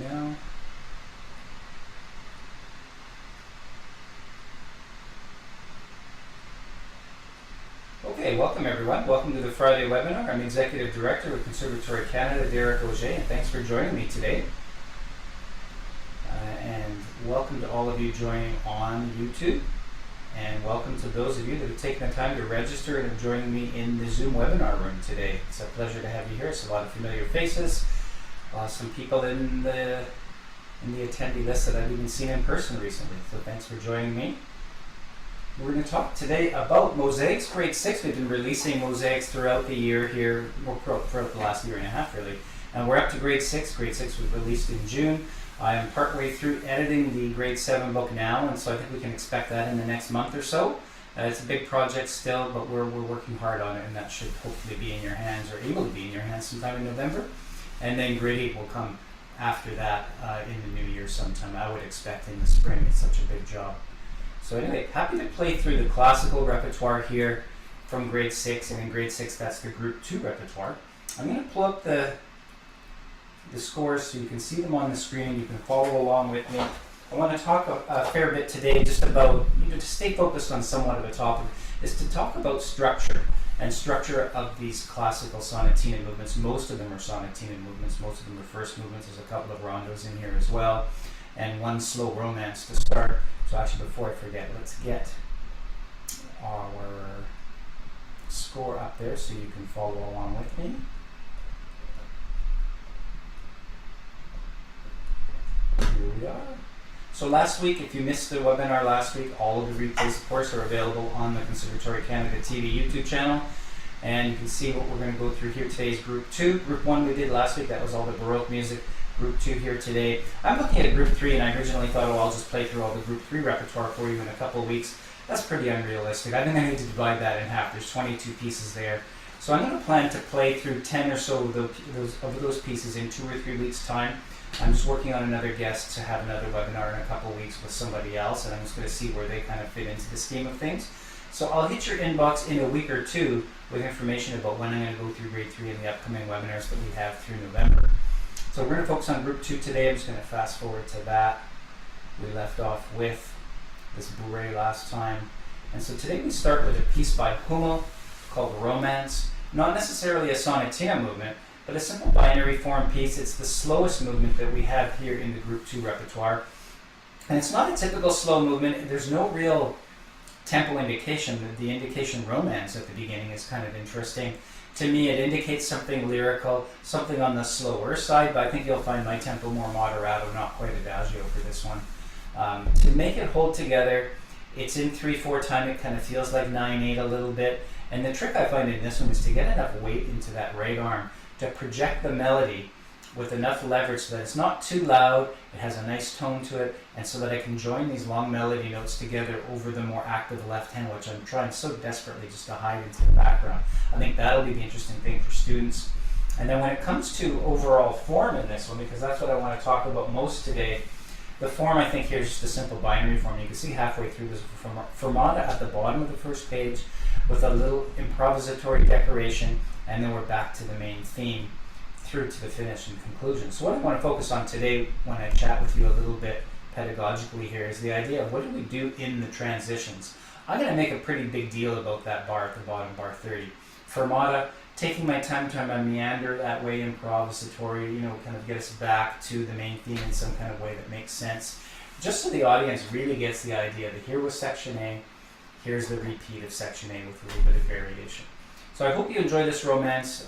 now. Okay, welcome everyone. Welcome to the Friday webinar. I'm Executive Director with Conservatory Canada, Derek Auger, and thanks for joining me today. And welcome to all of you joining on YouTube. And welcome to those of you that have taken the time to register and are joining me in the Zoom webinar room today. It's a pleasure to have you here. It's a lot of familiar faces, some people in the attendee list that I've even seen in person recently. So thanks for joining me. We're going to talk today about Mosaics Grade 6. We've been releasing Mosaics throughout the year here, throughout the last year and a half really. And we're up to Grade 6. Grade 6 was released in June. I am partway through editing the Grade 7 book now, and so I think we can expect that in the next month or so. It's a big project still, but we're working hard on it, and that should hopefully be in your hands, or able to be in your hands sometime in November. And then Grade 8 will come after that in the new year sometime. I would expect in the spring. It's such a big job. So anyway, happy to play through the classical repertoire here from Grade 6, and in Grade 6 that's the Group 2 repertoire. I'm going to pull up the scores so you can see them on the screen. You can follow along with me. I want to talk a fair bit today just about, to stay focused on somewhat of a topic, is to talk about structure and structure of these classical sonatina movements. Most of them are sonatina movements. Most of them are first movements. There's a couple of rondos in here as well, and one slow romance to start. So actually, before I forget, let's get our score up there so you can follow along with me. Here we are. So last week, if you missed the webinar last week, all of the replays, of course, are available on the Conservatory Canada TV YouTube channel. And you can see what we're going to go through here. Today's Group 2. Group 1 we did last week. That was all the Baroque music. Group 2 here today. I'm looking at Group 3, and I originally thought, oh, I'll just play through all the Group 3 repertoire for you in a couple of weeks. That's pretty unrealistic. I think I need to divide that in half. There's 22 pieces there. So I'm going to plan to play through 10 or so of those pieces in 2 or 3 weeks' time. I'm just working on another guest to have another webinar in a couple of weeks with somebody else, and I'm just going to see where they kind of fit into the scheme of things. So I'll hit your inbox in a week or two with information about when I'm going to go through Grade 3 and the upcoming webinars that we have through November. So we're going to focus on Group 2 today. I'm just going to fast forward to that. We left off with this bourrée last time. And so today we start with a piece by Hummel called Romance. Not necessarily a sonatina movement, but a simple binary form piece. It's the slowest movement that we have here in the Group 2 repertoire. And it's not a typical slow movement. There's no real tempo indication. The indication Romance at the beginning is kind of interesting. To me, it indicates something lyrical, something on the slower side, but I think you'll find my tempo more moderato, not quite adagio for this one. To make it hold together, it's in 3/4 time. It kind of feels like 9/8 a little bit. And the trick I find in this one is to get enough weight into that right arm to project the melody with enough leverage so that it's not too loud, it has a nice tone to it, and so that I can join these long melody notes together over the more active left hand, which I'm trying so desperately just to hide into the background. I think that'll be the interesting thing for students. And then when it comes to overall form in this one, because that's what I want to talk about most today, the form I think here is just a simple binary form. You can see halfway through this fermata at the bottom of the first page with a little improvisatory decoration, and then we're back to the main theme through to the finish and conclusion. So what I want to focus on today when I chat with you a little bit pedagogically here is the idea of what do we do in the transitions. I'm going to make a pretty big deal about that bar at the bottom, bar 30. Fermata, taking my time to meander that way, improvisatory, kind of get us back to the main theme in some kind of way that makes sense. Just so the audience really gets the idea that here was section A, here's the repeat of section A with a little bit of variation. So I hope you enjoy this Romance.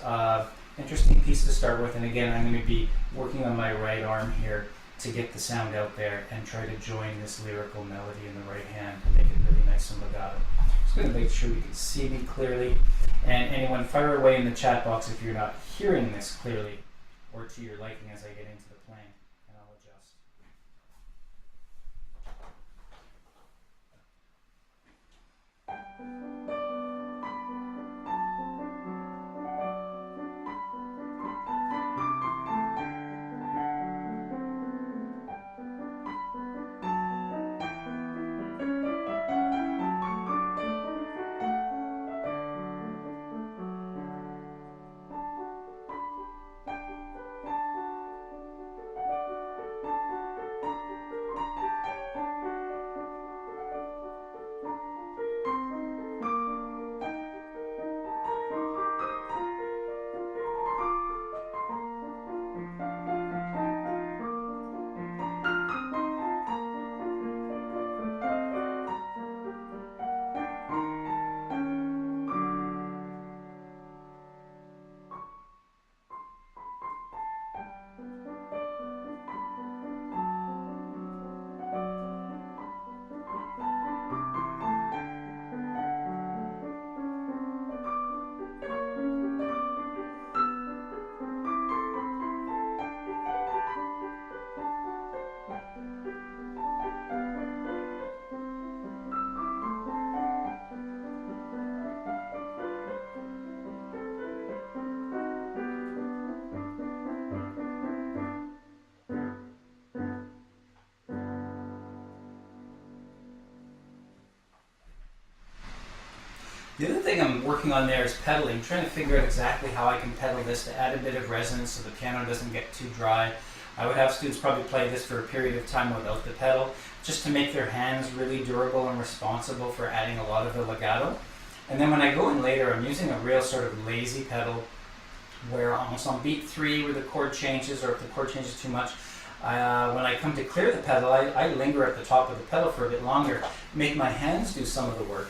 Interesting piece to start with, and again, I'm going to be working on my right arm here to get the sound out there and try to join this lyrical melody in the right hand to make it really nice and legato. Just going to make sure you can see me clearly, and anyone fire away in the chat box if you're not hearing this clearly or to your liking as I get into the playing, and I'll adjust. The other thing I'm working on there is pedaling, trying to figure out exactly how I can pedal this to add a bit of resonance so the piano doesn't get too dry. I would have students probably play this for a period of time without the pedal, just to make their hands really durable and responsible for adding a lot of the legato. And then when I go in later, I'm using a real sort of lazy pedal where almost on beat 3 where the chord changes, or if the chord changes too much, when I come to clear the pedal, I linger at the top of the pedal for a bit longer, make my hands do some of the work,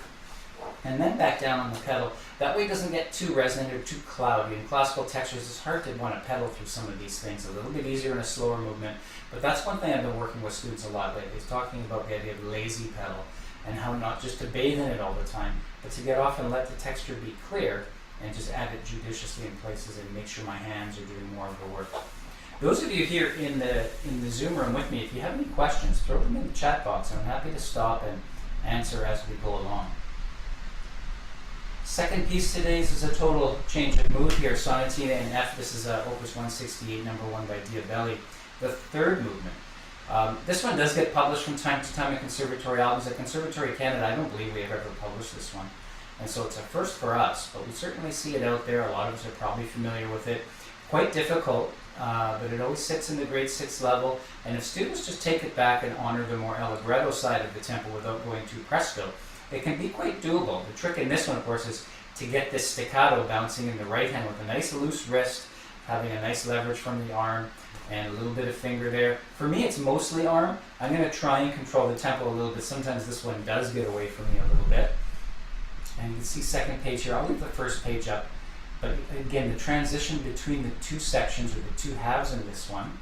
and then back down on the pedal. That way it doesn't get too resonant or too cloudy. In classical textures, it's hard to want to pedal through some of these things. A little bit easier in a slower movement. But that's one thing I've been working with students a lot lately, is talking about the idea of lazy pedal and how not just to bathe in it all the time, but to get off and let the texture be clear and just add it judiciously in places and make sure my hands are doing more of the work. Those of you here in the Zoom room with me, if you have any questions, throw them in the chat box. I'm happy to stop and answer as we go along. Second piece today is a total change of mood here. Sonatina in F. This is Opus 168, number 1 by Diabelli. The third movement. This one does get published from time to time in Conservatory albums. At Conservatory Canada, I don't believe we have ever published this one. And so it's a first for us, but we certainly see it out there. A lot of us are probably familiar with it. Quite difficult, but it always sits in the grade 6 level. And if students just take it back and honor the more allegretto side of the tempo without going too presto, it can be quite doable. The trick in this one, of course, is to get this staccato bouncing in the right hand with a nice loose wrist, having a nice leverage from the arm, and a little bit of finger there. For me, it's mostly arm. I'm going to try and control the tempo a little bit. Sometimes this one does get away from me a little bit. And you can see second page here. I'll leave the first page up. But again, the transition between the two sections, or the two halves in this one,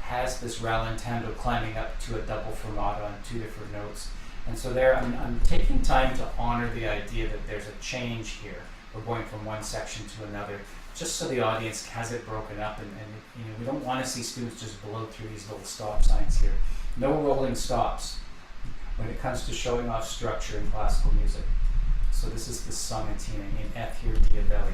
has this rallentando climbing up to a double fermata on 2 different notes. And so there, I'm taking time to honor the idea that there's a change here. We're going from one section to another, just so the audience has it broken up, and we don't want to see students just blow through these little stop signs here. No rolling stops when it comes to showing off structure in classical music. So this is the Sonatina in F here, Diabelli.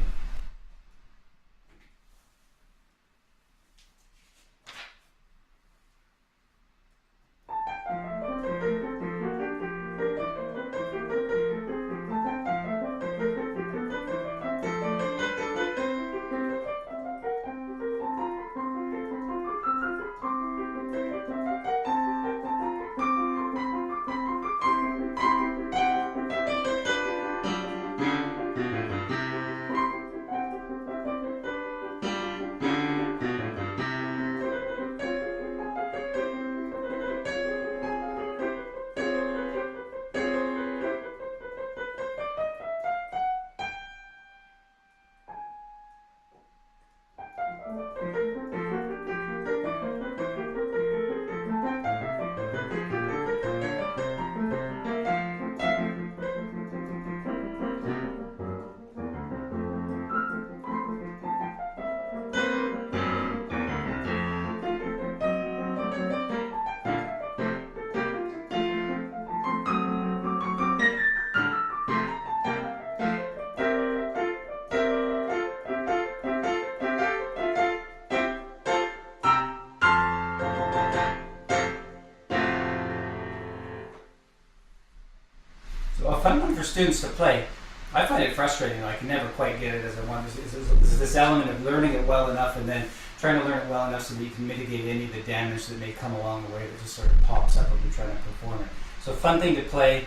A fun one for students to play. I find it frustrating. I can never quite get it as I want. There's this element of learning it well enough and then trying to learn it well enough so that you can mitigate any of the damage that may come along the way that just sort of pops up when you're trying to perform it. So fun thing to play,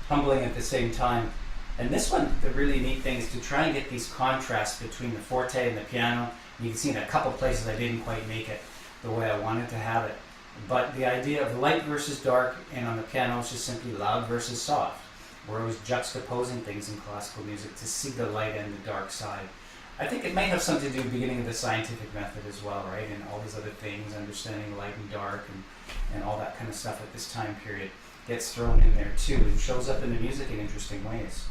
humbling at the same time. And this one, the really neat thing is to try and get these contrasts between the forte and the piano. You can see in a couple places I didn't quite make it the way I wanted to have it. But the idea of light versus dark, and on the piano it's just simply loud versus soft. We're always juxtaposing things in classical music to see the light and the dark side. I think it may have something to do with the beginning of the scientific method as well, right? And all these other things, understanding light and dark and all that kind of stuff at this time period gets thrown in there too and shows up in the music in interesting ways.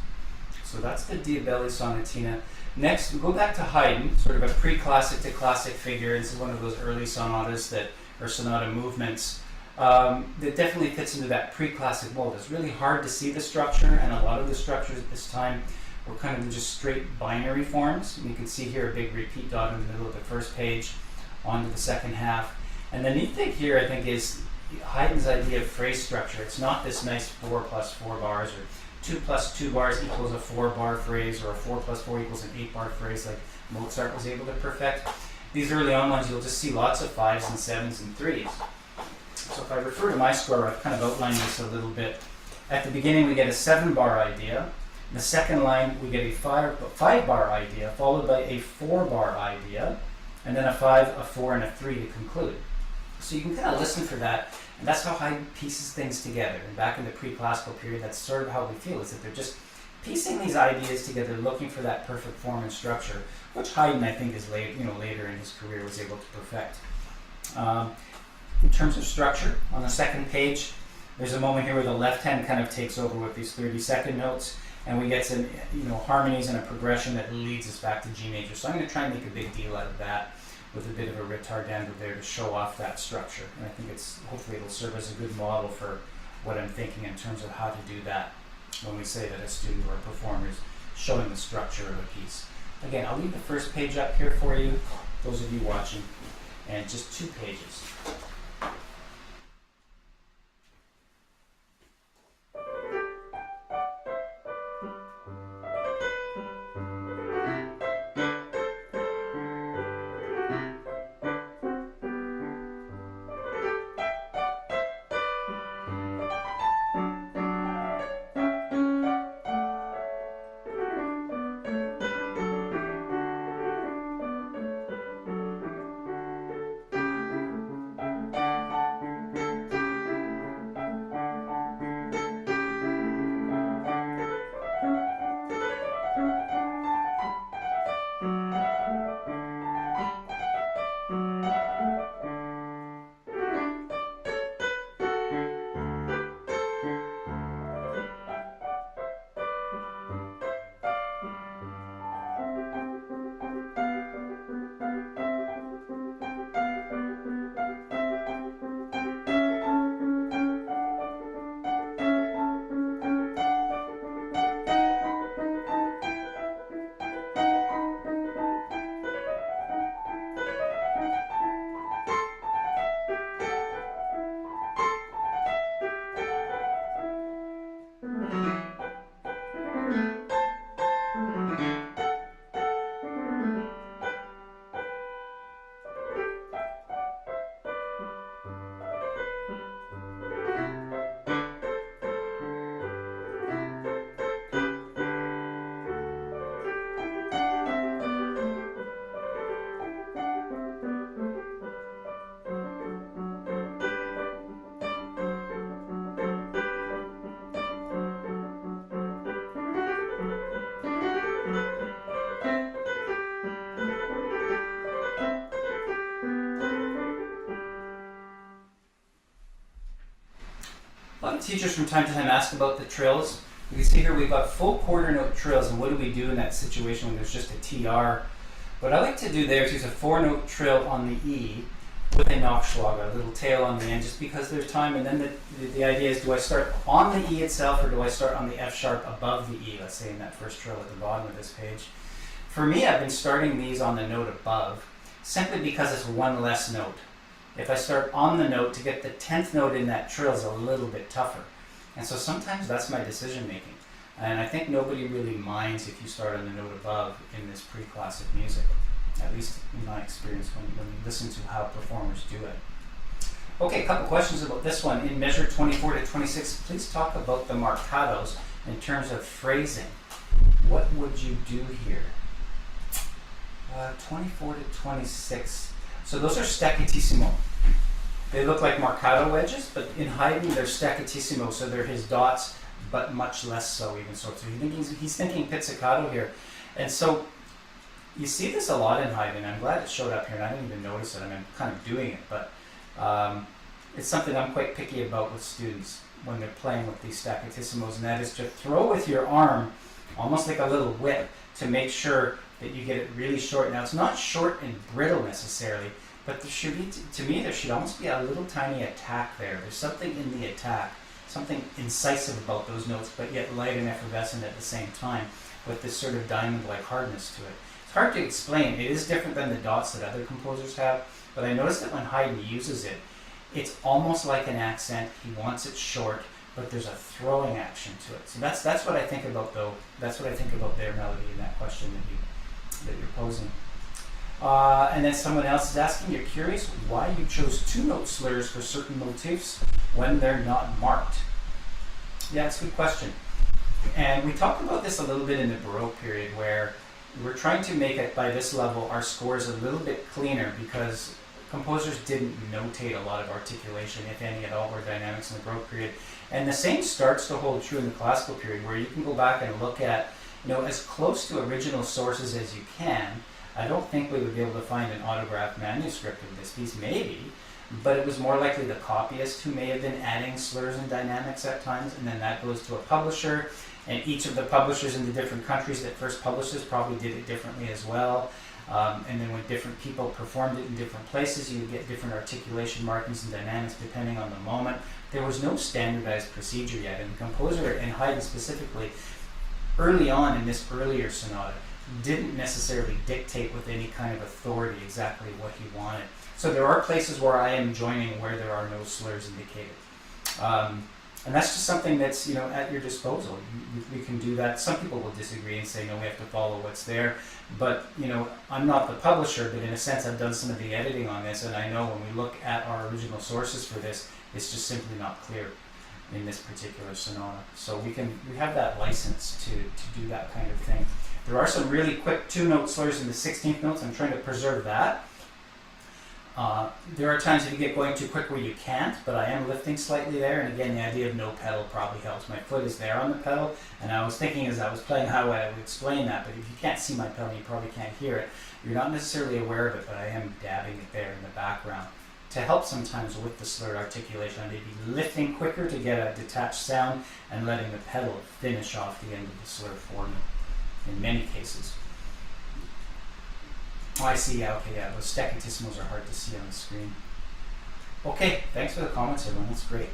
So that's the Diabelli Sonatina. Next, we go back to Haydn, sort of a pre-classic to classic figure. This is one of those early sonatas or sonata movements that definitely fits into that pre-classic mold. It's really hard to see the structure, and a lot of the structures at this time were kind of just straight binary forms. And you can see here a big repeat dot in the middle of the first page onto the second half. And the neat thing here, I think, is Haydn's idea of phrase structure. It's not this nice 4+4 bars or 2 plus 2 bars equals a 4 bar phrase, or a 4 plus 4 equals an 8 bar phrase like Mozart was able to perfect. These early on ones, you'll just see lots of 5s and 7s and 3s. So if I refer to my score, I've kind of outlined this a little bit. At the beginning, we get a 7 bar idea. In the second line, we get a 5 bar idea, followed by a 4 bar idea, and then a 5, a 4, and a 3 to conclude. So you can kind of listen for that, and that's how Haydn pieces things together. And back in the pre-classical period, that's sort of how we feel, is that they're just piecing these ideas together, looking for that perfect form and structure, which Haydn, I think, is later in his career was able to perfect. In terms of structure, on the second page, there's a moment here where the left hand kind of takes over with these 30-second notes, and we get some harmonies and a progression that leads us back to G major. So I'm going to try and make a big deal out of that with a bit of a retardando there to show off that structure. And I think hopefully it'll serve as a good model for what I'm thinking in terms of how to do that when we say that a student or a performer is showing the structure of a piece. Again, I'll leave the first page up here for you, those of you watching, and just 2 pages. A lot of teachers from time to time ask about the trills. You can see here we've got full quarter note trills, and what do we do in that situation when there's just a TR? What I like to do there is use a 4-note trill on the E with a Nachschlag, a little tail on the end, just because there's time, and then the idea is, do I start on the E itself, or do I start on the F sharp above the E, let's say in that first trill at the bottom of this page. For me, I've been starting these on the note above, simply because it's one less note. If I start on the note, to get the 10th note in that trill is a little bit tougher. And so sometimes that's my decision making. And I think nobody really minds if you start on the note above in this pre-classic music, at least in my experience when you listen to how performers do it. Okay, a couple questions about this one. In measure 24 to 26, please talk about the marcatos in terms of phrasing. What would you do here? 24 to 26. So those are staccatissimo. They look like marcato wedges, but in Haydn they're staccatissimo, so they're his dots, but much less so even. So he's thinking pizzicato here. And so you see this a lot in Haydn. I'm glad it showed up here, and I didn't even notice it. I mean, I'm kind of doing it, but it's something I'm quite picky about with students when they're playing with these staccattissimos, and that is to throw with your arm, almost like a little whip, to make sure that you get it really short. Now, it's not short and brittle necessarily, but there should be, to me, there should almost be a little tiny attack there. There's something in the attack, something incisive about those notes, but yet light and effervescent at the same time, with this sort of diamond-like hardness to it. It's hard to explain. It is different than the dots that other composers have, but I noticed that when Haydn uses it, it's almost like an accent. He wants it short, but there's a throwing action to it. So that's what I think about though. That's what I think about their melody in that question that you're posing. And then someone else is asking, you're curious why you chose two-note slurs for certain motifs when they're not marked. Yeah, that's a good question. And we talked about this a little bit in the Baroque period, where we're trying to make it, by this level, our scores a little bit cleaner, because composers didn't notate a lot of articulation, if any at all, or dynamics in the Baroque period. And the same starts to hold true in the classical period, where you can go back and look at, as close to original sources as you can. I don't think we would be able to find an autographed manuscript of this piece, maybe, but it was more likely the copyist who may have been adding slurs and dynamics at times, and then that goes to a publisher, and each of the publishers in the different countries that first published this probably did it differently as well. And then when different people performed it in different places, you would get different articulation markings and dynamics depending on the moment. There was no standardized procedure yet, and the composer, and Haydn specifically, early on in this earlier sonata, didn't necessarily dictate with any kind of authority exactly what he wanted. So there are places where I am joining where there are no slurs indicated. And that's just something that's at your disposal. We can do that. Some people will disagree and say, no, we have to follow what's there. But I'm not the publisher, but in a sense I've done some of the editing on this, and I know when we look at our original sources for this, it's just simply not clear in this particular sonata. So we have that license to do that kind of thing. There are some really quick two-note slurs in the 16th notes. I'm trying to preserve that. There are times if you get going too quick where you can't, but I am lifting slightly there, and again the idea of no pedal probably helps. My foot is there on the pedal, and I was thinking as I was playing how I would explain that, but if you can't see my pedal, you probably can't hear it. You're not necessarily aware of it, but I am dabbing it there in the background to help sometimes with the slurred articulation. I may be lifting quicker to get a detached sound and letting the pedal finish off the end of the slur for me in many cases. Oh, I see. Yeah, okay, yeah. Those staccatissimos are hard to see on the screen. Okay, thanks for the comments, everyone. That's great.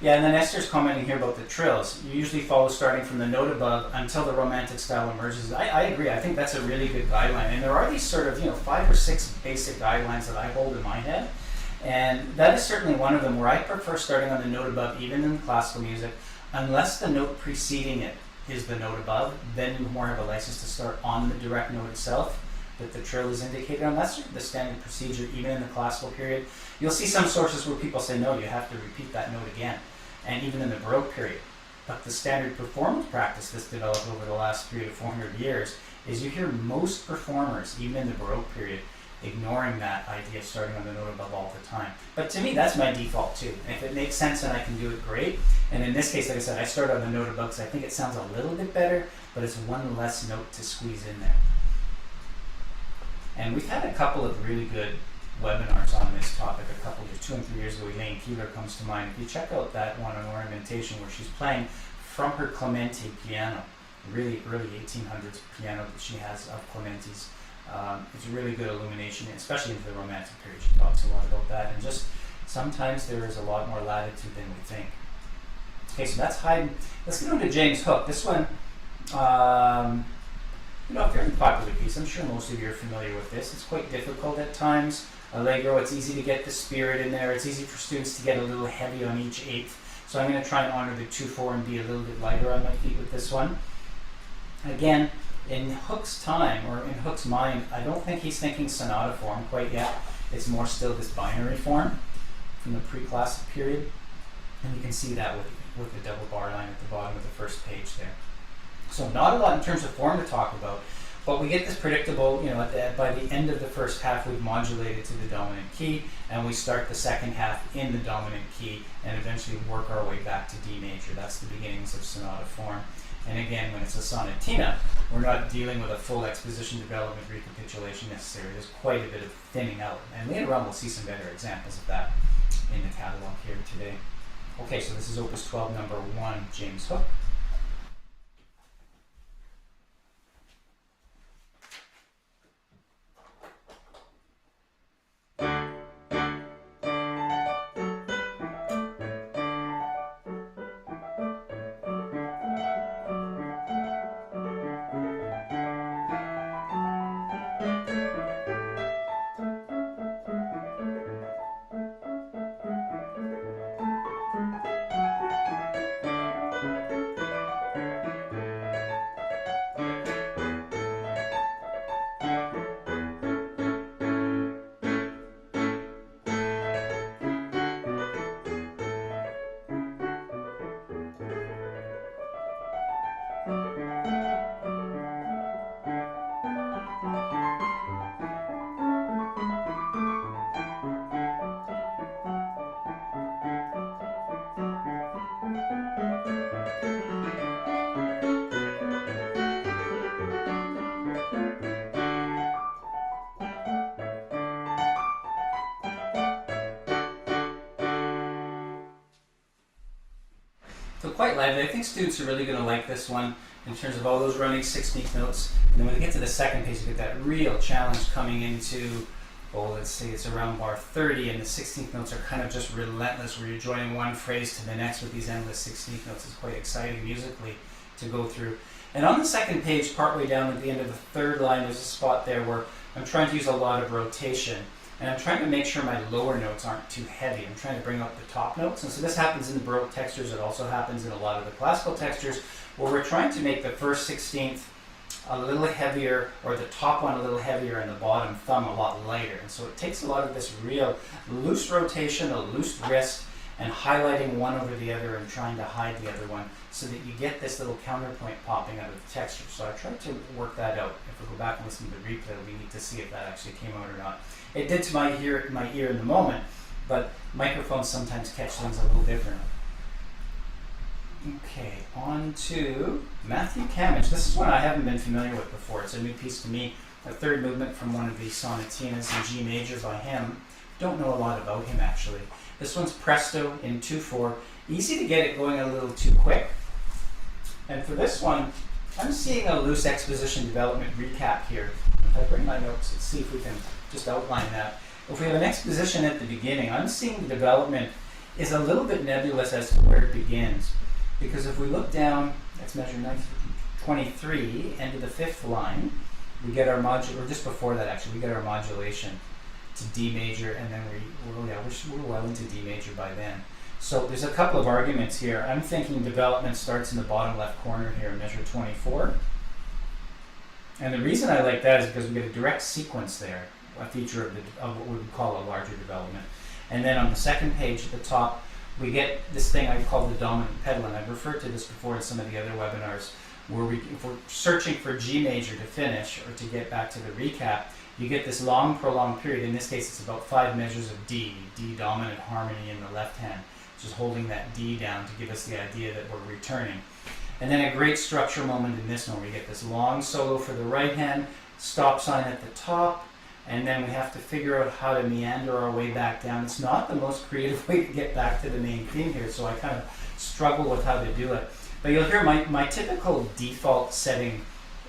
Yeah, and then Esther's commenting here about the trills. You usually follow starting from the note above until the romantic style emerges. I agree. I think that's a really good guideline. And there are these sort of 5 or 6 basic guidelines that I hold in my head. And that is certainly one of them, where I prefer starting on the note above, even in classical music, unless the note preceding it is the note above. Then you more have a license to start on the direct note itself that the trill is indicated on. That's the standard procedure, even in the classical period. You'll see some sources where people say, no, you have to repeat that note again, and even in the Baroque period. But the standard performance practice that's developed over the last 300 to 400 years is you hear most performers, even in the Baroque period, ignoring that idea of starting on the note above all the time. But to me, that's my default too. And if it makes sense and I can do it, great. And in this case, like I said, I start on the note above because I think it sounds a little bit better, but it's one less note to squeeze in there. And we've had a couple of really good webinars on this topic, 2 and 3 years ago. Elaine Keeler comes to mind. If you check out that one on ornamentation where she's playing from her Clementi piano, really early 1800s piano that she has of Clementi's, it's a really good illumination, especially into the Romantic period. She talks a lot about that, and just sometimes there is a lot more latitude than we think. Okay, so that's Haydn. Let's get on to James Hook. This one, a fairly popular piece. I'm sure most of you are familiar with this. It's quite difficult at times. Allegro, it's easy to get the spirit in there. It's easy for students to get a little heavy on each eighth. So I'm going to try and honor the 2/4 and be a little bit lighter on my feet with this one. Again, in Hook's time, or in Hook's mind, I don't think he's thinking sonata form quite yet. It's more still this binary form from the pre-classic period. And you can see that with the double bar line at the bottom of the first page there. So not a lot in terms of form to talk about, but we get this predictable, by the end of the first half we've modulated to the dominant key, and we start the second half in the dominant key, and eventually work our way back to D major. That's the beginnings of sonata form. And again, when it's a sonatina, we're not dealing with a full exposition, development, recapitulation necessary. There's quite a bit of thinning out. And later on we'll see some better examples of that in the catalog here today. Okay, so this is Opus 12, number 1, James Hook. quite lively. I think students are really going to like this one in terms of all those running 16th notes. And then when we get to the second page, you get that real challenge coming into, well, let's see, it's around bar 30, and the 16th notes are kind of just relentless, where you're joining one phrase to the next with these endless 16th notes. It's quite exciting musically to go through. And on the second page, partway down at the end of the third line, there's a spot there where I'm trying to use a lot of rotation. And I'm trying to make sure my lower notes aren't too heavy. I'm trying to bring up the top notes. And so this happens in the Baroque textures. It also happens in a lot of the classical textures, where we're trying to make the first 16th a little heavier, or the top one a little heavier, and the bottom thumb a lot lighter. And so it takes a lot of this real loose rotation, a loose wrist, and highlighting one over the other and trying to hide the other one, so that you get this little counterpoint popping out of the texture. So I tried to work that out. If we go back and listen to the replay, we need to see if that actually came out or not. It did to my ear in the moment, but microphones sometimes catch things a little different. Okay, on to Matthew Camage. This is one I haven't been familiar with before. It's a new piece to me, a third movement from one of the sonatinas in G major by him. Don't know a lot about him, actually. This one's presto in 2/4. Easy to get it going a little too quick. And for this one, I'm seeing a loose exposition development recap here. If I bring my notes, let's see if we can just outline that. If we have an exposition at the beginning, I'm seeing the development is a little bit nebulous as to where it begins. Because if we look down, let's measure 23, end of the fifth line, we get our modulation, or just before that actually, we get our modulation to D major, and then we're well into D major by then. So there's a couple of arguments here. I'm thinking development starts in the bottom left corner here, measure 24. And the reason I like that is because we get a direct sequence there, a feature of what we would call a larger development. And then on the second page at the top, we get this thing I call the dominant pedal, and I've referred to this before in some of the other webinars, where if we're searching for G major to finish, or to get back to the recap, you get this long prolonged period. In this case, it's about 5 measures of D dominant harmony in the left hand, just holding that D down to give us the idea that we're returning. And then a great structure moment in this one. We get this long solo for the right hand, stop sign at the top, and then we have to figure out how to meander our way back down. It's not the most creative way to get back to the main theme here, so I kind of struggle with how to do it. But you'll hear my typical default setting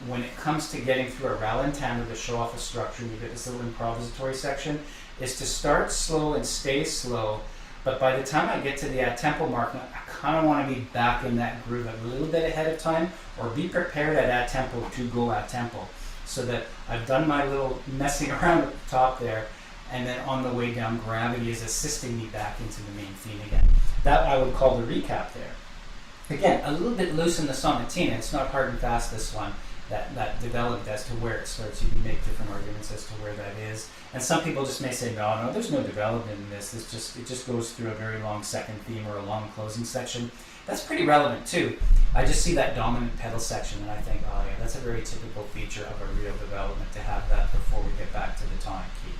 when it comes to getting through a rallentando to show off a structure, and you get this little improvisatory section, is to start slow and stay slow. But by the time I get to the tempo mark, I kind of want to be back in that groove a little bit ahead of time, or be prepared at tempo to go at tempo, so that I've done my little messing around at the top there, and then on the way down, gravity is assisting me back into the main theme again. That I would call the recap there. Again, a little bit loose in the sonatina. It's not hard and fast, this one, that developed as to where it starts. You can make different arguments as to where that is. And some people just may say, no, there's no development in this. It just goes through a very long second theme or a long closing section. That's pretty relevant too. I just see that dominant pedal section and I think, oh yeah, that's a very typical feature of a real development, to have that before we get back to the tonic key.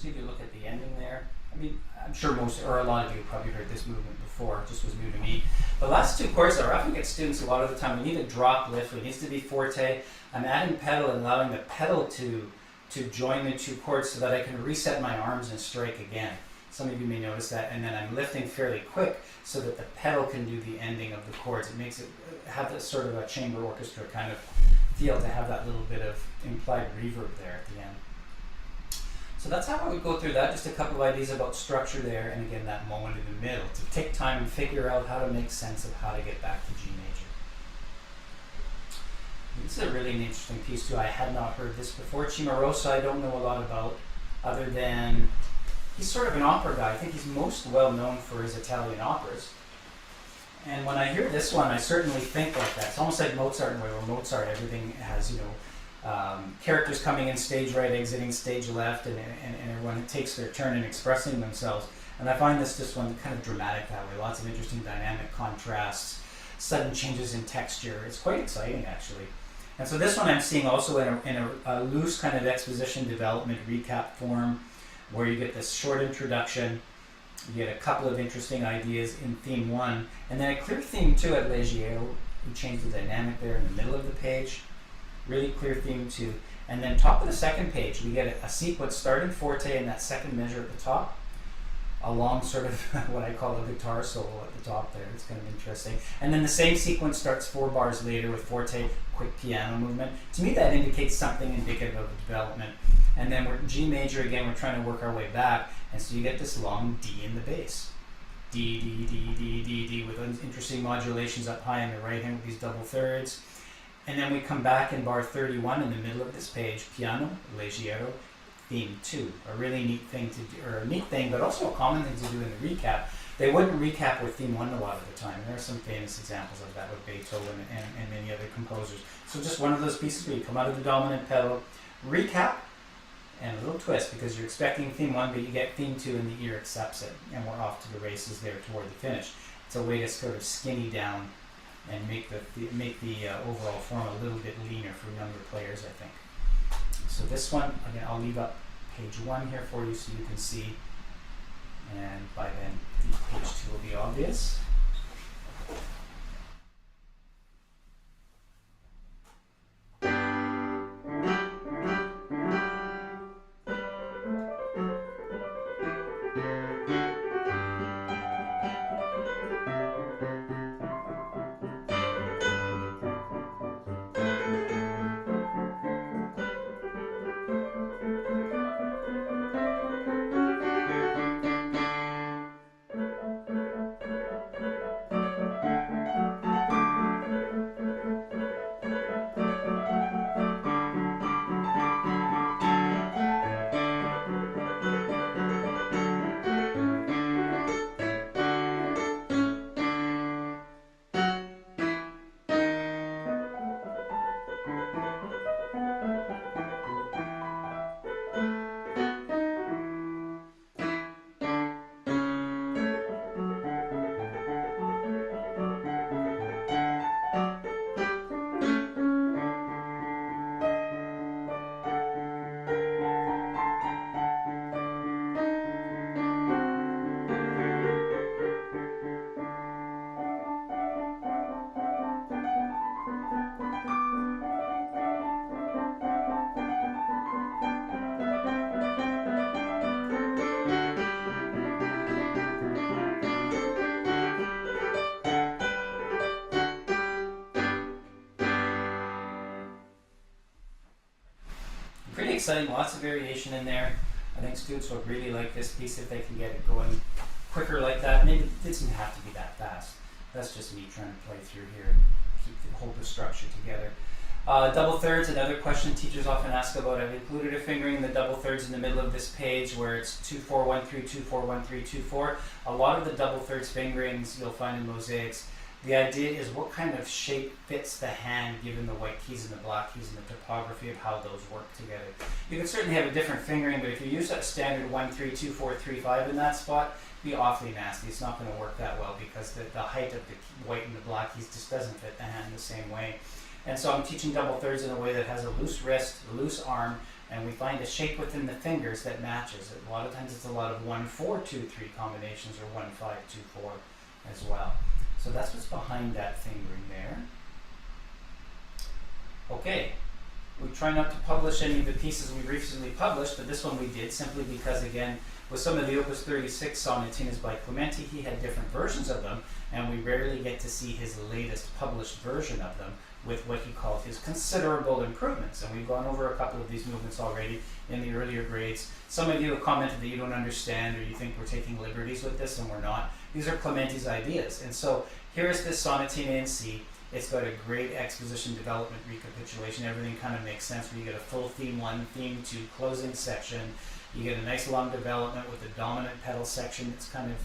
Give you a look at the ending there. I mean, I'm sure most, or a lot of you have probably heard this movement before. It just was new to me. The last two chords, I often get students a lot of the time, we need a drop lift, it needs to be forte. I'm adding pedal and allowing the pedal to join the two chords so that I can reset my arms and strike again. Some of you may notice that. And then I'm lifting fairly quick so that the pedal can do the ending of the chords. It makes it have this sort of a chamber orchestra kind of feel to have that little bit of implied reverb there at the end. So that's how I would go through that. Just a couple of ideas about structure there, and again, that moment in the middle to take time and figure out how to make sense of how to get back to G major. This is a really interesting piece too. I had not heard this before. Cimarosa I don't know a lot about, other than he's sort of an opera guy. I think he's most well known for his Italian operas. And when I hear this one, I certainly think like that. It's almost like Mozart in a way, where Mozart, everything has, you know, characters coming in stage right, exiting stage left, and everyone takes their turn in expressing themselves. And I find this one kind of dramatic that way. Lots of interesting dynamic contrasts, sudden changes in texture. It's quite exciting, actually. And so this one I'm seeing also in a loose kind of exposition development recap form, where you get this short introduction, you get a couple of interesting ideas in theme 1, and then a clear theme 2 at Leggiero. We change the dynamic there in the middle of the page. Really clear theme 2. And then top of the second page, we get a sequence starting forte in that second measure at the top, along sort of what I call a guitar solo at the top there. It's kind of interesting. And then the same sequence starts 4 bars later with forte, quick piano movement. To me, that indicates something indicative of development. And then we're G major again, we're trying to work our way back. And so you get this long D in the bass. D, D, D, D, D, D, with interesting modulations up high on the right hand with these double thirds. And then we come back in bar 31 in the middle of this page, piano, Leggiero, theme 2. A really neat thing to do, or a neat thing, but also a common thing to do in the recap. They wouldn't recap with theme 1 a lot of the time. There are some famous examples of that with Beethoven and many other composers. So just one of those pieces where you come out of the dominant pedal, recap, and a little twist, because you're expecting theme 1, but you get theme 2 and the ear accepts it. And we're off to the races there toward the finish. It's a way to sort of skinny down and make the overall form a little bit leaner for younger players, I think. So this one, again, I'll leave up page 1 here for you so you can see, and by then page 2 will be obvious. Pretty exciting, lots of variation in there. I think students will really like this piece if they can get it going quicker like that. Maybe it doesn't have to be that fast. That's just me trying to play through here and hold the structure together. Double thirds, another question teachers often ask about. I've included a fingering in the double thirds in the middle of this page where it's 2-4-1-3, 2-4-1-3, 2-4. A lot of the double thirds fingerings you'll find in Mosaics, the idea is what kind of shape fits the hand given the white keys and the black keys and the topography of how those work together. You can certainly have a different fingering, but if you use that standard 1-3-2-4-3-5 in that spot, it'd be awfully nasty. It's not going to work that well because the height of the white and the black keys just doesn't fit the hand the same way. And so I'm teaching double thirds in a way that has a loose wrist, a loose arm, and we find a shape within the fingers that matches it. A lot of times it's a lot of 1-4-2-3 combinations or 1-5-2-4 as well. So that's what's behind that fingering there. Okay, We try not to publish any of the pieces we recently published, but this one we did simply because, again, with some of the Opus 36 sonatinas by Clementi, he had different versions of them, and we rarely get to see his latest published version of them with what he called his considerable improvements. And we've gone over a couple of these movements already in the earlier grades. Some of you have commented that you don't understand or you think we're taking liberties with this, and we're not. These are Clementi's ideas. And so here's this sonatina in C. It's got a great exposition, development, recapitulation. Everything kind of makes sense where you get a full theme 1, theme 2, closing section. You get a nice long development with the dominant pedal section. It's kind of,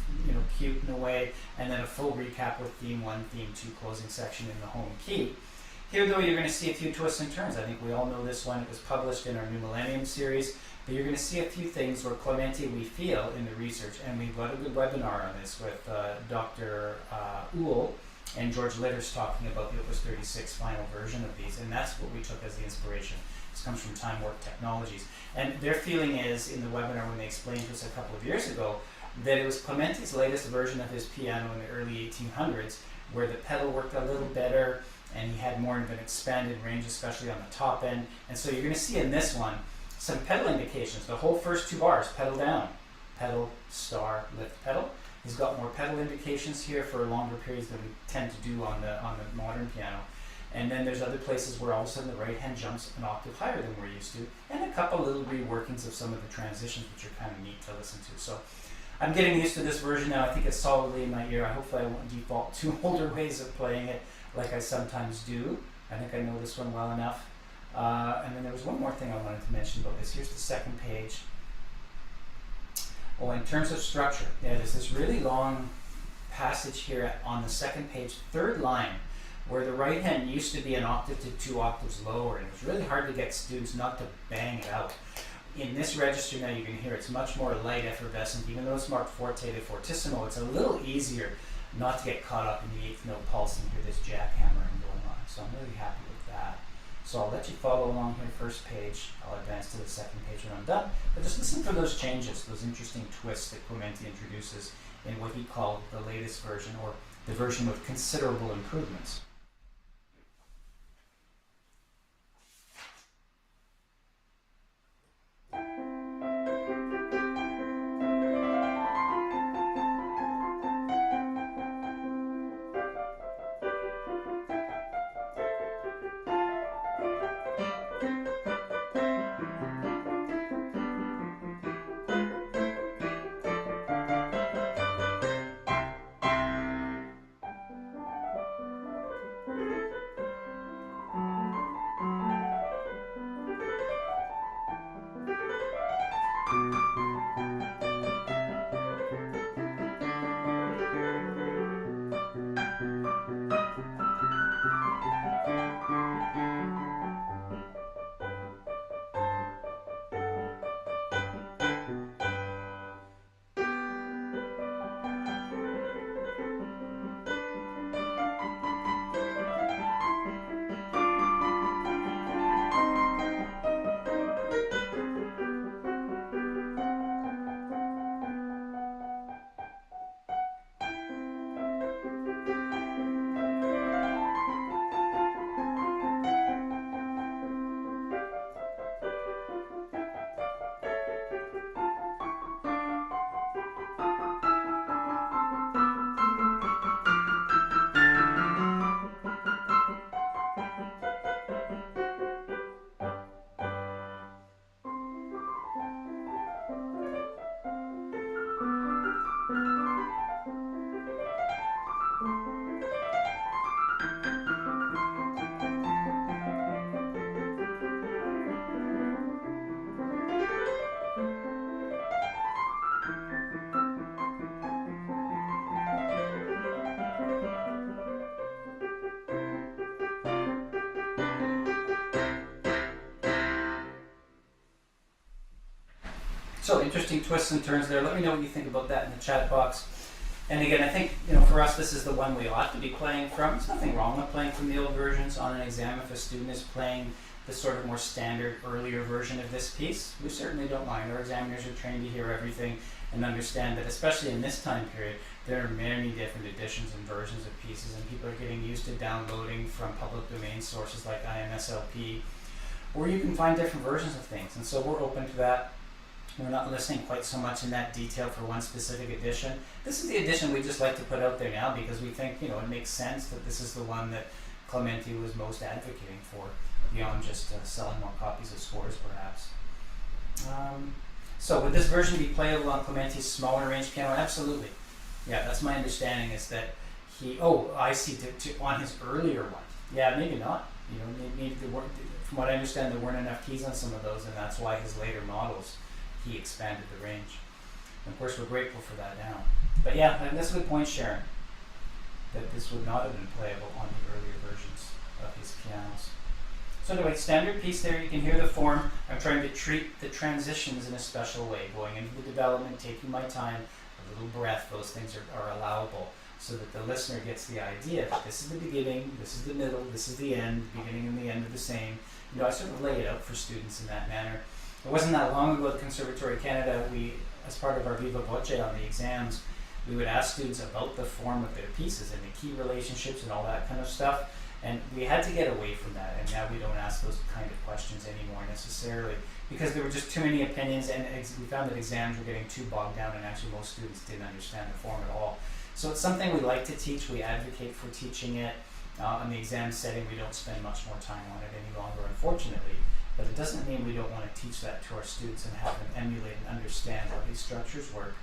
cute in a way. And then a full recap with theme 1, theme 2, closing section in the home key. Here, though, you're going to see a few twists and turns. I think we all know this one. It was published in our New Millennium series. But you're going to see a few things where Clementi, we feel, in the research, and we've got a good webinar on this with Dr. Uhl and George Litters talking about the Opus 36 final version of these, and that's what we took as the inspiration. This comes from Time Warp Technologies. And their feeling is, in the webinar when they explained to us a couple of years ago, that it was Clementi's latest version of his piano in the early 1800s, where the pedal worked a little better, and he had more of an expanded range, especially on the top end. And so you're going to see in this one some pedal indications. The whole first 2 bars, pedal down, pedal, star, lift, pedal. He's got more pedal indications here for longer periods than we tend to do on the modern piano. And then there's other places where all of a sudden the right hand jumps an octave higher than we're used to, and a couple little reworkings of some of the transitions, which are kind of neat to listen to. So I'm getting used to this version now. I think it's solidly in my ear. Hopefully I won't default to older ways of playing it like I sometimes do. I think I know this one well enough. And then there was one more thing I wanted to mention about this. Here's the second page. Oh, in terms of structure, there's this really long passage here on the second page, 3rd line, where the right hand used to be an octave to 2 octaves lower, and it was really hard to get students not to bang it out. In this register now, you can hear it's much more light, effervescent. Even though it's marked forte to fortissimo, it's a little easier not to get caught up in the 8th note pulse and hear this jackhammering going on. So I'm really happy with that. So I'll let you follow along here, first page. I'll advance to the second page when I'm done. But just listen for those changes, those interesting twists that Clementi introduces in what he called the latest version, or the version with considerable improvements. So interesting twists and turns there. Let me know what you think about that in the chat box. And again, I think, for us, this is the one we ought to be playing from. There's nothing wrong with playing from the old versions on an exam if a student is playing the sort of more standard, earlier version of this piece. We certainly don't mind. Our examiners are trained to hear everything and understand that, especially in this time period, there are many different editions and versions of pieces, and people are getting used to downloading from public domain sources like IMSLP or you can find different versions of things. And so we're open to that. We're not listening quite so much in that detail for one specific edition. This is the edition we just like to put out there now because we think, it makes sense that this is the one that Clementi was most advocating for, beyond just selling more copies of scores, perhaps. So would this version be playable on Clementi's smaller range piano? Absolutely. Yeah, that's my understanding, is that I see, on his earlier one. Yeah, maybe not. Maybe there weren't, from what I understand, there weren't enough keys on some of those, and that's why his later models, he expanded the range. And of course, we're grateful for that now. But yeah, and that's a good point, Sharon, that this would not have been playable on the earlier versions of his pianos. So anyway, standard piece there, you can hear the form. I'm trying to treat the transitions in a special way, going into the development, taking my time, a little breath, those things are allowable, so that the listener gets the idea that this is the beginning, this is the middle, this is the end, the beginning and the end are the same. I sort of lay it out for students in that manner. It wasn't that long ago at Conservatory Canada, as part of our Viva Voce on the exams, we would ask students about the form of their pieces and the key relationships and all that kind of stuff. And we had to get away from that, and now we don't ask those kind of questions anymore necessarily, because there were just too many opinions, and we found that exams were getting too bogged down, and actually most students didn't understand the form at all. So it's something we like to teach, we advocate for teaching it. In the exam setting, we don't spend much more time on it any longer, unfortunately, but it doesn't mean we don't want to teach that to our students and have them emulate and understand how these structures work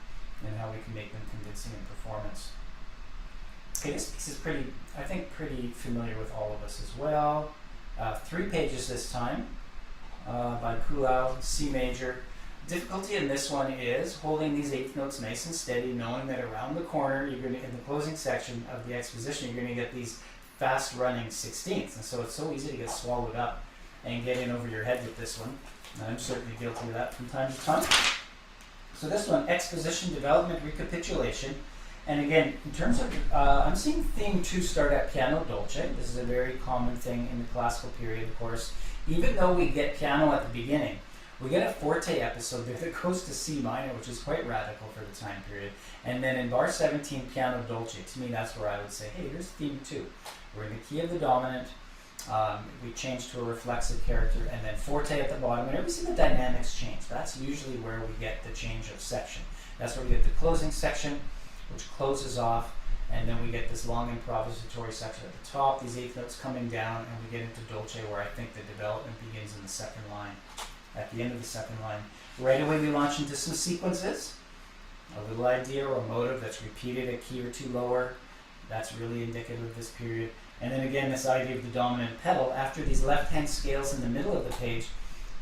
and how we can make them convincing in performance. Okay, this piece is pretty familiar with all of us as well. 3 pages this time, by Kulau, C major. Difficulty in this one is holding these 8th notes nice and steady, knowing that around the corner, in the closing section of the exposition, you're going to get these fast-running 16ths, and so it's so easy to get swallowed up and get in over your head with this one. And I'm certainly guilty of that from time to time. So this one, exposition, development, recapitulation. And again, in terms of, I'm seeing theme 2 start at piano dolce. This is a very common thing in the classical period, of course. Even though we get piano at the beginning, we get a forte episode there that goes to C minor, which is quite radical for the time period. And then in bar 17, piano dolce, to me that's where I would say, hey, here's theme 2. We're in the key of the dominant, we change to a reflexive character, and then forte at the bottom. Whenever we see the dynamics change, that's usually where we get the change of section. That's where we get the closing section, which closes off, and then we get this long improvisatory section at the top, these 8th notes coming down, and we get into dolce, where I think the development begins in the second line, at the end of the second line. Right away we launch into some sequences, a little idea or a motive that's repeated a key or 2 lower. That's really indicative of this period. And then again, this idea of the dominant pedal. After these left-hand scales in the middle of the page,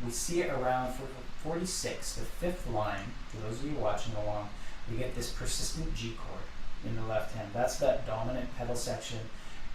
we see it around 46, the 5th line. For those of you watching along, we get this persistent G chord in the left hand. That's that dominant pedal section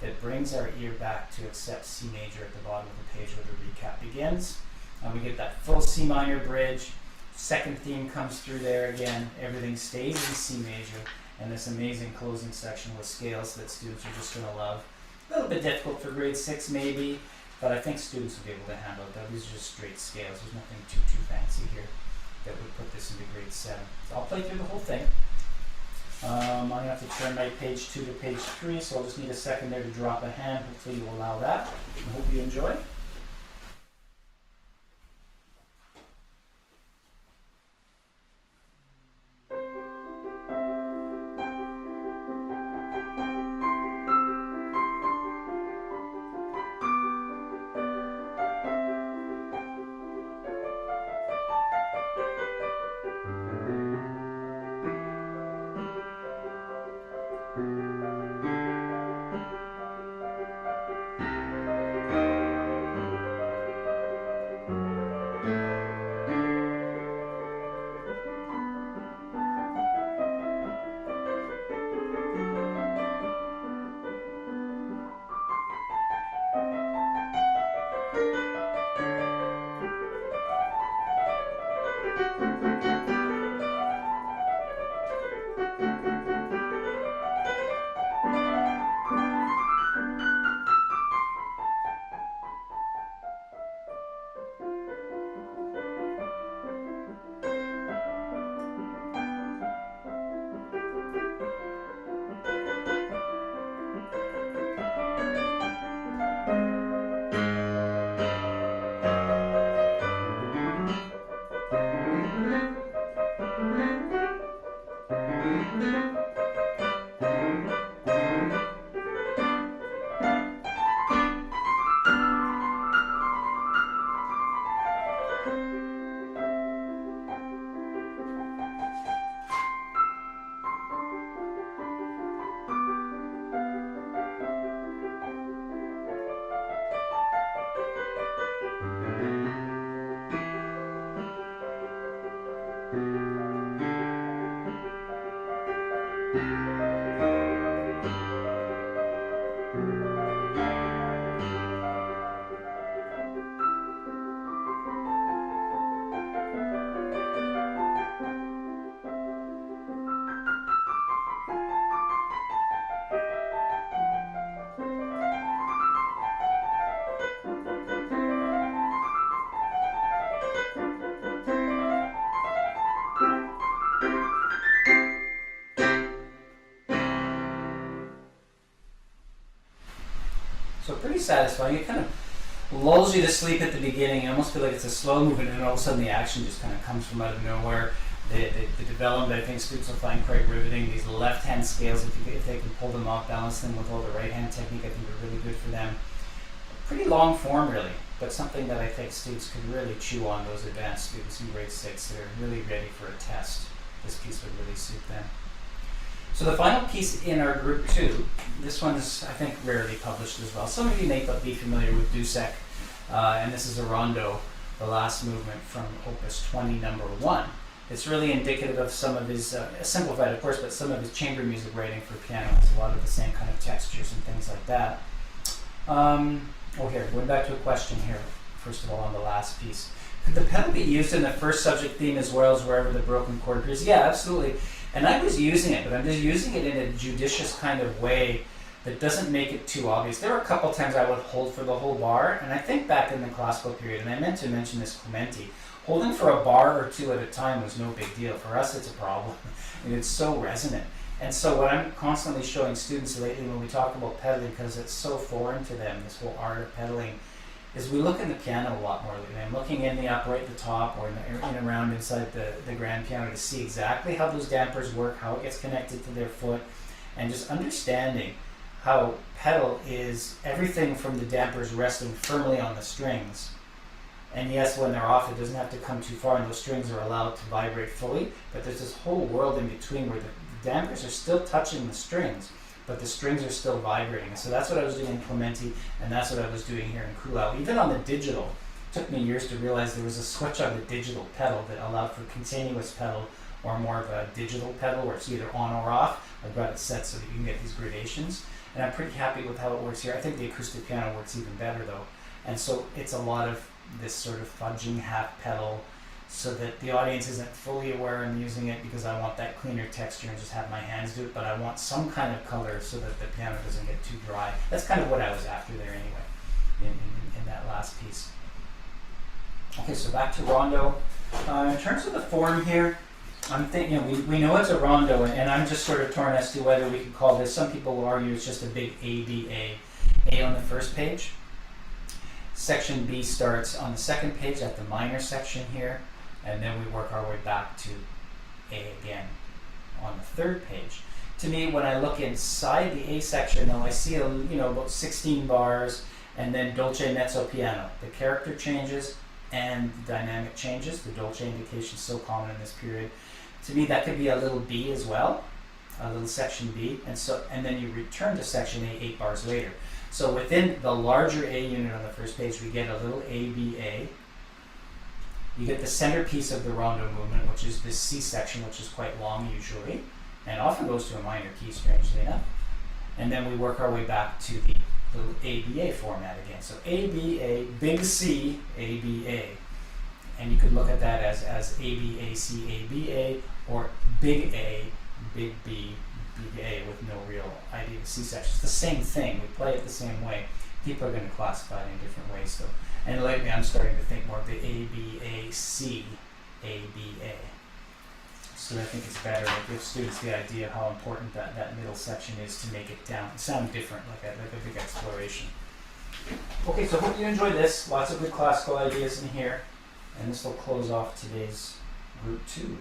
that brings our ear back to accept C major at the bottom of the page where the recap begins. And we get that full C minor bridge. Second theme comes through there again. Everything stays in C major. And this amazing closing section with scales that students are just going to love. A little bit difficult for grade 6 maybe, but I think students will be able to handle it. These are just straight scales. There's nothing too fancy here that would put this into grade 7. So I'll play through the whole thing. I'm going to have to turn my page 2 to page 3, so I'll just need a second there to drop a hand. Hopefully you will allow that. I hope you enjoy. satisfying. It kind of lulls you to sleep at the beginning. You almost feel like it's a slow movement, and all of a sudden the action just kind of comes from out of nowhere. The development, I think students will find quite riveting. These left-hand scales, if they can pull them off, balance them with all the right-hand technique, I think are really good for them. Pretty long form, really, but something that I think students could really chew on, those advanced students in grade 6 that are really ready for a test. This piece would really suit them. So the final piece in our group 2, this one is, I think, rarely published as well. Some of you may be familiar with Dussek, and this is a rondo, the last movement from Opus 20, number 1. It's really indicative of some of his, simplified of course, but some of his chamber music writing for piano. It's a lot of the same kind of textures and things like that. Here, going back to a question here, first of all, on the last piece. Could the pedal be used in the first subject theme as well as wherever the broken chord appears? Yeah, absolutely. And I was using it, but I'm just using it in a judicious kind of way that doesn't make it too obvious. There were a couple times I would hold for the whole bar, and I think back in the classical period, and I meant to mention this Clementi, holding for a bar or two at a time was no big deal. For us, it's a problem. And it's so resonant. And so what I'm constantly showing students lately when we talk about pedaling, because it's so foreign to them, this whole art of pedaling, is we look in the piano a lot more lately. I'm looking in the upright, the top, or in and around inside the grand piano to see exactly how those dampers work, how it gets connected to their foot, and just understanding how pedal is everything from the dampers resting firmly on the strings. And yes, when they're off, it doesn't have to come too far, and those strings are allowed to vibrate fully, but there's this whole world in between where the dampers are still touching the strings, but the strings are still vibrating. So that's what I was doing in Clementi, and that's what I was doing here in Kulau. Even on the digital, it took me years to realize there was a switch on the digital pedal that allowed for continuous pedal or more of a digital pedal where it's either on or off. I've got it set so that you can get these gradations, and I'm pretty happy with how it works here. I think the acoustic piano works even better though, and so it's a lot of this sort of fudging half pedal so that the audience isn't fully aware I'm using it because I want that cleaner texture and just have my hands do it, but I want some kind of color so that the piano doesn't get too dry. That's kind of what I was after there anyway, in that last piece. Okay, so back to rondo. In terms of the form here, I'm thinking, we know it's a rondo, and I'm just sort of torn as to whether we could call this, some people will argue it's just a big A-B-A. A on the first page. Section B starts on the second page at the minor section here, and then we work our way back to A again on the third page. To me, when I look inside the A section, though, I see about 16 bars, and then dolce mezzo piano. The character changes and the dynamic changes. The dolce indication is so common in this period. To me, that could be a little B as well, a little section B, and then you return to section A 8 bars later. So within the larger A unit on the first page, we get a little ABA. You get the centerpiece of the rondo movement, which is this C section, which is quite long usually, and often goes to a minor key, strangely enough. And then we work our way back to the little ABA format again. So ABA, big C, ABA. And you could look at that as ABA, C, ABA, or big A, big B, BA with no real idea of C section. It's the same thing. We play it the same way. People are going to classify it in different ways though. And lately I'm starting to think more of the ABAC, ABA. So I think it's better to give students the idea of how important that middle section is to make it sound different, like a big exploration. Okay, so hope you enjoyed this. Lots of good classical ideas in here. And this will close off today's group 2.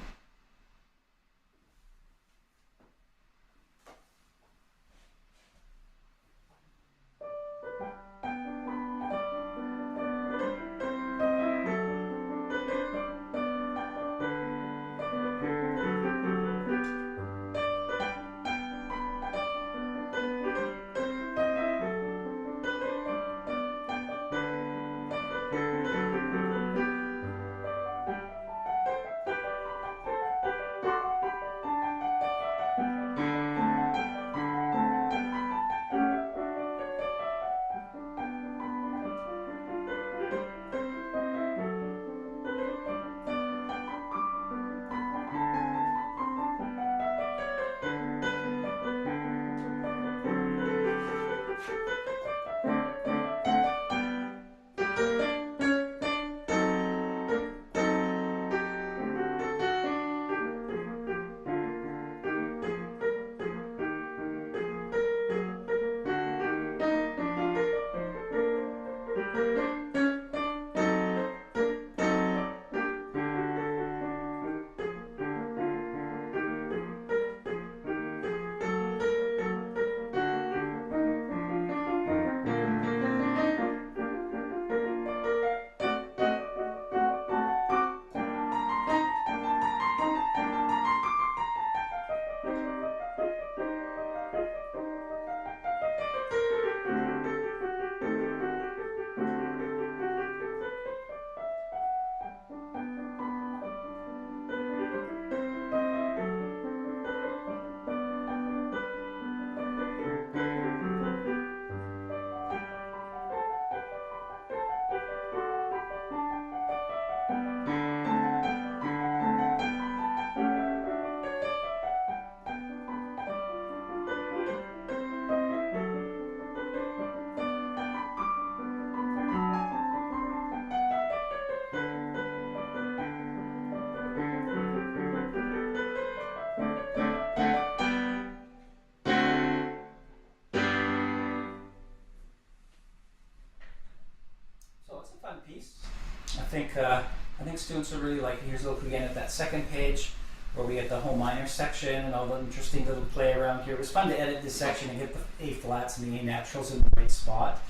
think students will really like it. Here's a look again at that second page where we get the whole minor section and all the interesting little play around here. It was fun to edit this section and get the A flats and the A naturals in the right spot.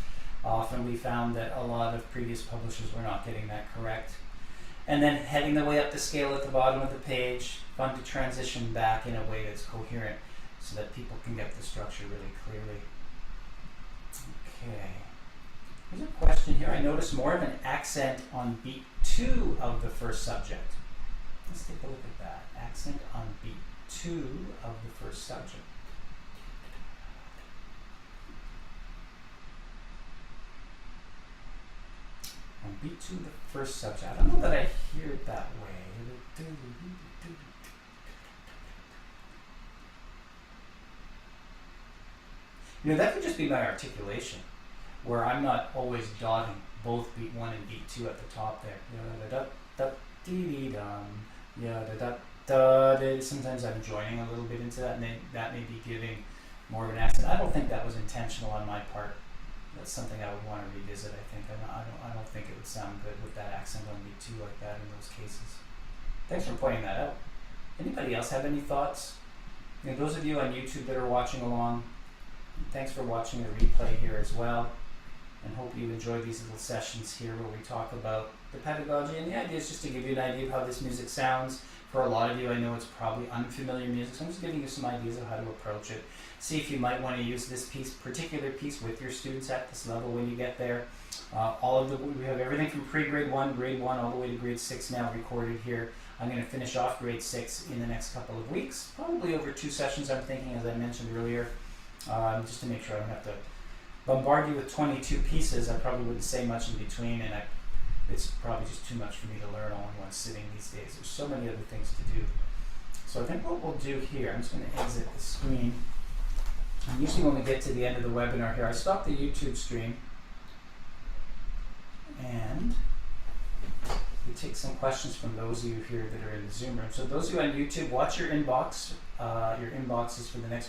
Often we found that a lot of previous publishers were not getting that correct. And then heading the way up the scale at the bottom of the page, fun to transition back in a way that's coherent so that people can get the structure really clearly. Okay. There's a question here. I noticed more of an accent on beat 2 of the first subject. Let's take a look at that. Accent on beat 2 of the first subject. On beat 2 of the first subject. I don't know that I hear it that way. You know, that could just be my articulation, where I'm not always dotting both beat 1 and beat 2 at the top there. Sometimes I'm joining a little bit into that, and that may be giving more of an accent. I don't think that was intentional on my part. That's something I would want to revisit, I think. I don't think it would sound good with that accent on beat 2 like that in those cases. Thanks for pointing that out. Anybody else have any thoughts? You know, those of you on YouTube that are watching along, thanks for watching the replay here as well, and hope you enjoy these little sessions here where we talk about the pedagogy. And the idea is just to give you an idea of how this music sounds. For a lot of you, I know it's probably unfamiliar music, so I'm just giving you some ideas of how to approach it. See if you might want to use this particular piece with your students at this level when you get there. We have everything from pre-grade 1, grade 1, all the way to grade 6 now recorded here. I'm going to finish off grade 6 in the next couple of weeks, probably over 2 sessions, I'm thinking, as I mentioned earlier. Just to make sure I don't have to bombard you with 22 pieces. I probably wouldn't say much in between, and it's probably just too much for me to learn all in one sitting these days. There's so many other things to do. So I think what we'll do here, I'm just going to exit the screen. And usually when we get to the end of the webinar here, I stop the YouTube stream and we take some questions from those of you here that are in the Zoom room. So those of you on YouTube, watch your inbox. Your inboxes for the next